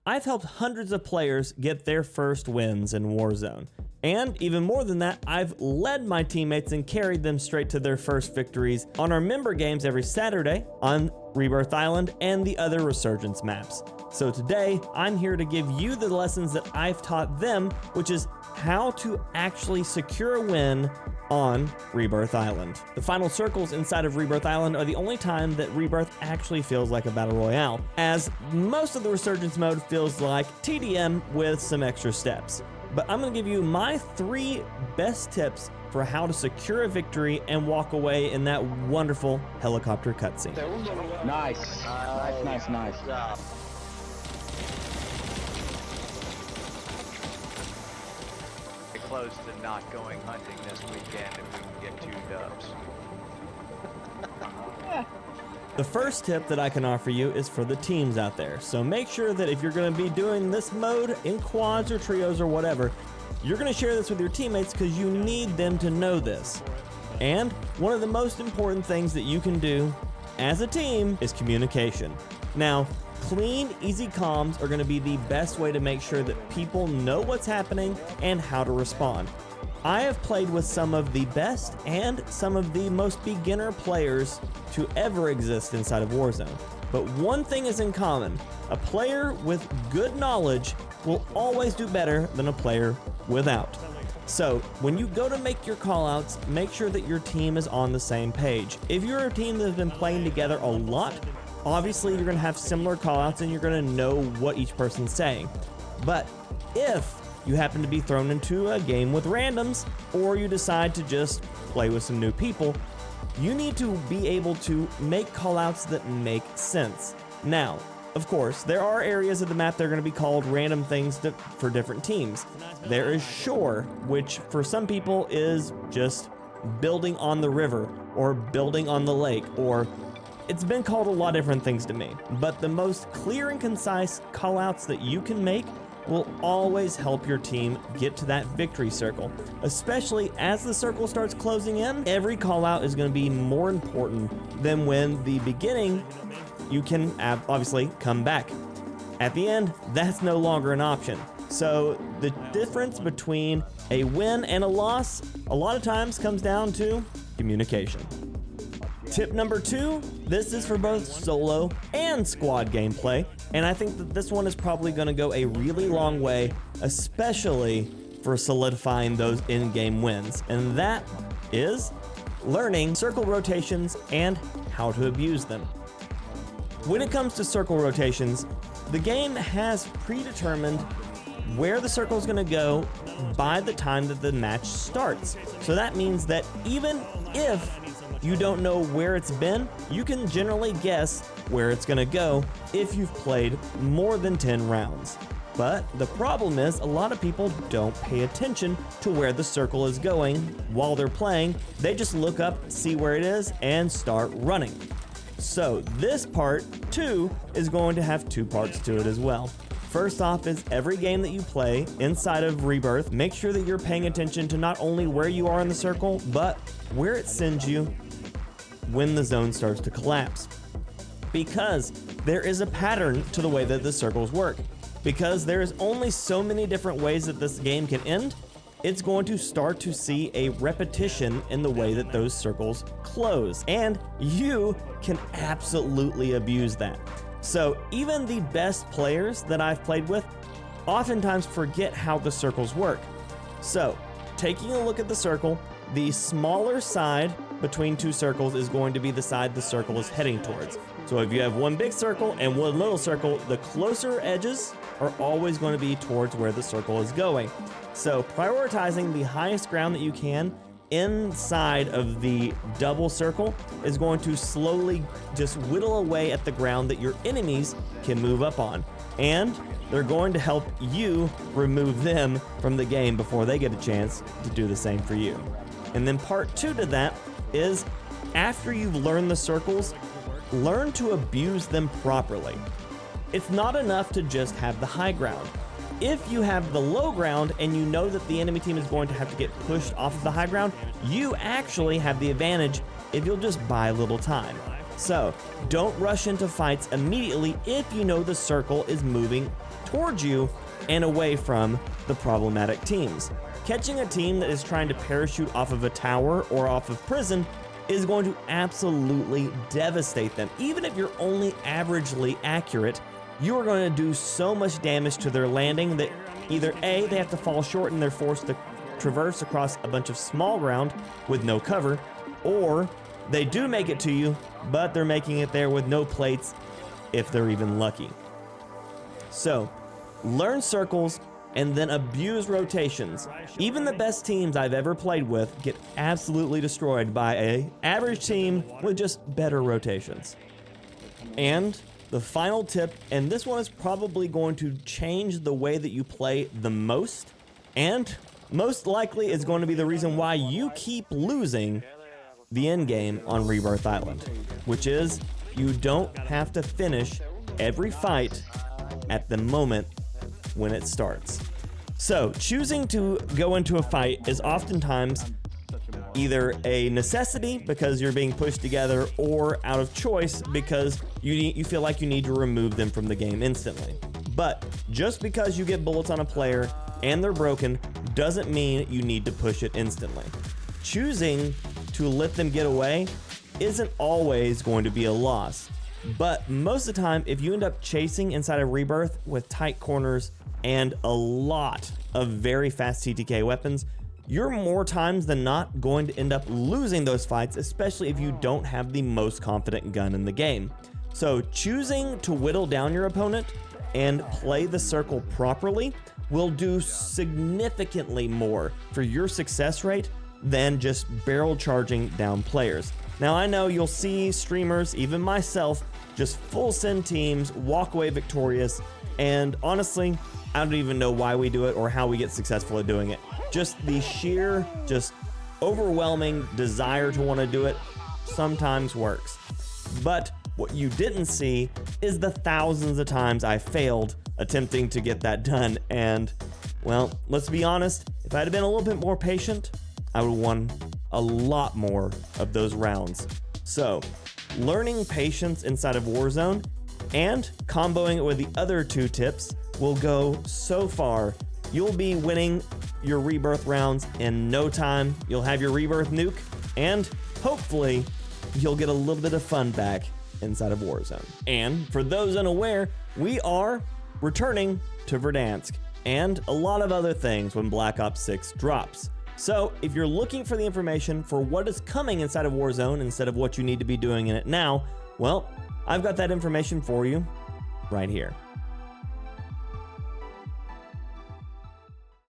I've helped hundreds of players get their first wins in Warzone. And even more than that, I've led my teammates and carried them straight to their first victories on our member games every Saturday on Rebirth Island and the other Resurgence maps. So today, I'm here to give you the lessons that I've taught them, which is how to actually secure a win on Rebirth Island. The final circles inside of Rebirth Island are the only time that Rebirth actually feels like a battle royale, as most of the Resurgence mode feels like TDM with some extra steps. But I'm going to give you my 3 best tips for how to secure a victory and walk away in that wonderful helicopter cutscene. Nice. Nice. Close to not going hunting this weekend if we can get 2 dubs. The first tip that I can offer you is for the teams out there. So make sure that if you're going to be doing this mode in quads or trios or whatever, you're going to share this with your teammates because you need them to know this. And one of the most important things that you can do as a team is communication. Now, clean, easy comms are going to be the best way to make sure that people know what's happening and how to respond. I have played with some of the best and some of the most beginner players to ever exist inside of Warzone. But one thing is in common: a player with good knowledge will always do better than a player without. So when you go to make your callouts, make sure that your team is on the same page. If you're a team that's been playing together a lot, obviously you're going to have similar callouts and you're going to know what each person's saying. But if you happen to be thrown into a game with randoms, or you decide to just play with some new people, you need to be able to make callouts that make sense. Now, of course, there are areas of the map that are going to be called random things for different teams. There is shore, which for some people is just building on the river, or building on the lake, or it's been called a lot of different things to me. But the most clear and concise callouts that you can make will always help your team get to that victory circle. Especially as the circle starts closing in, every call out is going to be more important than when the beginning you can obviously come back. At the end, that's no longer an option. So the difference between a win and a loss a lot of times comes down to communication. Tip number 2, this is for both solo and squad gameplay, and I think that this one is probably going to go a really long way, especially for solidifying those in-game wins, and that is learning circle rotations and how to abuse them. When it comes to circle rotations, the game has predetermined where the circle is going to go by the time that the match starts. So that means that even if you don't know where it's been, you can generally guess where it's going to go if you've played more than 10 rounds. But the problem is a lot of people don't pay attention to where the circle is going while they're playing. They just look up, see where it is, and start running. So this part 2 is going to have 2 parts to it as well. First off is every game that you play inside of Rebirth, make sure that you're paying attention to not only where you are in the circle, but where it sends you when the zone starts to collapse. Because there is a pattern to the way that the circles work. Because there is only so many different ways that this game can end, it's going to start to see a repetition in the way that those circles close. And you can absolutely abuse that. So even the best players that I've played with oftentimes forget how the circles work. So taking a look at the circle, the smaller side between 2 circles is going to be the side the circle is heading towards. So if you have one big circle and one little circle, the closer edges are always going to be towards where the circle is going. So prioritizing the highest ground that you can inside of the double circle is going to slowly just whittle away at the ground that your enemies can move up on. And they're going to help you remove them from the game before they get a chance to do the same for you. And then part 2 to that is, after you've learned the circles, learn to abuse them properly. It's not enough to just have the high ground. If you have the low ground and you know that the enemy team is going to have to get pushed off of the high ground, you actually have the advantage if you'll just buy a little time. So don't rush into fights immediately if you know the circle is moving towards you and away from the problematic teams. Catching a team that is trying to parachute off of a tower or off of prison is going to absolutely devastate them. Even if you're only averagely accurate, you are going to do so much damage to their landing that either A, they have to fall short and they're forced to traverse across a bunch of small ground with no cover, or they do make it to you, but they're making it there with no plates if they're even lucky. So, learn circles and then abuse rotations. Even the best teams I've ever played with get absolutely destroyed by an average team with just better rotations. And the final tip, and this one is probably going to change the way that you play the most, and most likely is going to be the reason why you keep losing the end game on Rebirth Island, which is you don't have to finish every fight at the moment when it starts. So choosing to go into a fight is oftentimes either a necessity because you're being pushed together, or out of choice because you feel like you need to remove them from the game instantly. But just because you get bullets on a player and they're broken doesn't mean you need to push it instantly. Choosing to let them get away isn't always going to be a loss, but most of the time, if you end up chasing inside of Rebirth with tight corners and a lot of very fast TTK weapons, you're more times than not going to end up losing those fights, especially if you don't have the most confident gun in the game. So choosing to whittle down your opponent and play the circle properly will do significantly more for your success rate than just barrel charging down players. Now I know you'll see streamers, even myself, just full send teams, walk away victorious, and honestly, I don't even know why we do it or how we get successful at doing it. Just the sheer, just overwhelming desire to want to do it sometimes works. But what you didn't see is the thousands of times I failed attempting to get that done. And well, let's be honest, if I'd have been a little bit more patient, I would have won a lot more of those rounds. So, learning patience inside of Warzone and comboing it with the other two tips will go so far. You'll be winning your Rebirth rounds in no time. You'll have your Rebirth nuke, and hopefully you'll get a little bit of fun back inside of Warzone. And for those unaware, we are returning to Verdansk and a lot of other things when Black Ops 6 drops. So if you're looking for the information for what is coming inside of Warzone instead of what you need to be doing in it now, well, I've got that information for you right here.